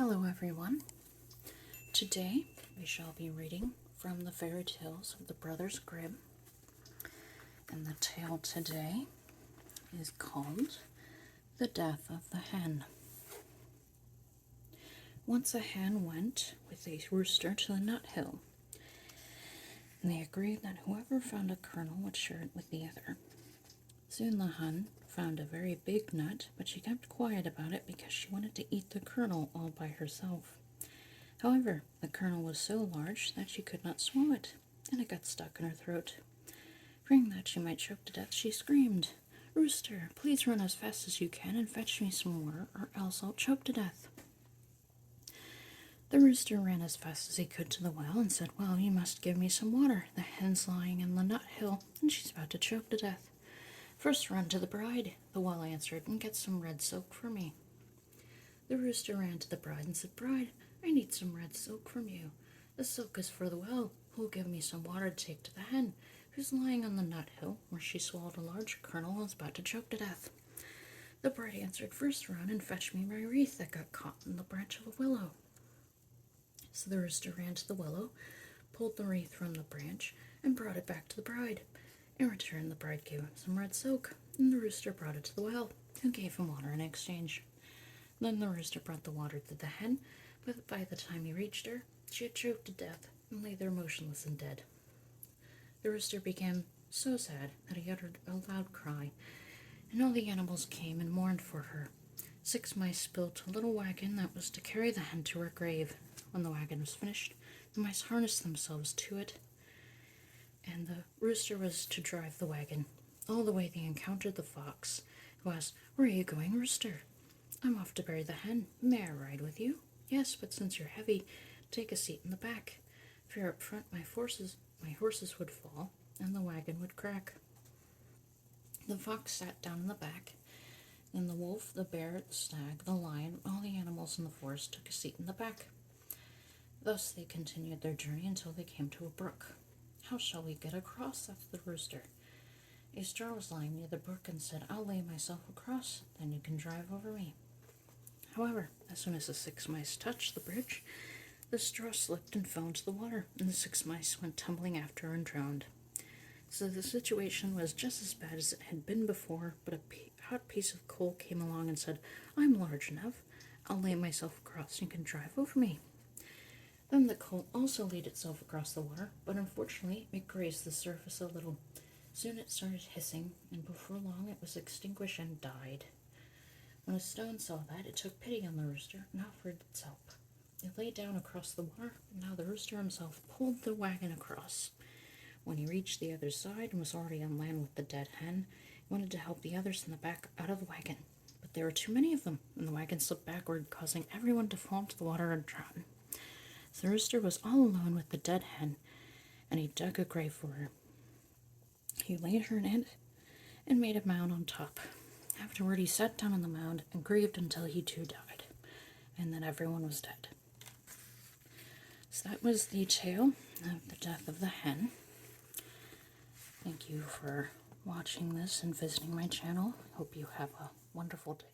Hello everyone. Today we shall be reading from the fairy tales of the Brothers Grimm, and the tale today is called The Death of the Hen. Once a hen went with a rooster to the nut hill, and they agreed that whoever found a kernel would share it with the other. Soon the hen found a very big nut, but she kept quiet about it because she wanted to eat the kernel all by herself. However, the kernel was so large that she could not swallow it, and it got stuck in her throat. Fearing that she might choke to death, she screamed, "Rooster, please run as fast as you can and fetch me some water, or else I'll choke to death." The rooster ran as fast as he could to the well and said, "Well, you must give me some water. The hen's lying in the nut hill, and she's about to choke to death." "First run to the bride," the well answered, "and get some red silk for me." The rooster ran to the bride and said, "Bride, I need some red silk from you. The silk is for the well, who will give me some water to take to the hen, who's lying on the nut hill, where she swallowed a large kernel and is about to choke to death." The bride answered, "First run and fetch me my wreath that got caught in the branch of a willow." So the rooster ran to the willow, pulled the wreath from the branch, and brought it back to the bride. In return, the bride gave him some red silk, and the rooster brought it to the well, who gave him water in exchange. Then the rooster brought the water to the hen, but by the time he reached her, she had choked to death and lay there motionless and dead. The rooster became so sad that he uttered a loud cry, and all the animals came and mourned for her. 6 mice built a little wagon that was to carry the hen to her grave. When the wagon was finished, the mice harnessed themselves to it, and the rooster was to drive the wagon. All the way they encountered the fox, who asked, "Where are you going, Rooster?" "I'm off to bury the hen. May I ride with you?" "Yes, but since you're heavy, take a seat in the back. If you're up front, my horses would fall, and the wagon would crack." The fox sat down in the back, and the wolf, the bear, the stag, the lion, all the animals in the forest took a seat in the back. Thus they continued their journey until they came to a brook. "How shall we get across?" asked the rooster. A straw was lying near the brook and said, "I'll lay myself across, then you can drive over me." However, as soon as the 6 mice touched the bridge, the straw slipped and fell into the water, and the 6 mice went tumbling after and drowned. So the situation was just as bad as it had been before, but a hot piece of coal came along and said, "I'm large enough. I'll lay myself across and you can drive over me." Then the coal also laid itself across the water, but unfortunately it grazed the surface a little. Soon it started hissing, and before long it was extinguished and died. When a stone saw that, it took pity on the rooster and offered its help. It lay down across the water, and now the rooster himself pulled the wagon across. When he reached the other side and was already on land with the dead hen, he wanted to help the others in the back out of the wagon. But there were too many of them, and the wagon slipped backward, causing everyone to fall into the water and drown. So the rooster was all alone with the dead hen, and he dug a grave for her. He laid her in it and made a mound on top. Afterward, he sat down on the mound and grieved until he too died, and then everyone was dead. So that was the tale of the death of the hen. Thank you for watching this and visiting my channel. Hope you have a wonderful day.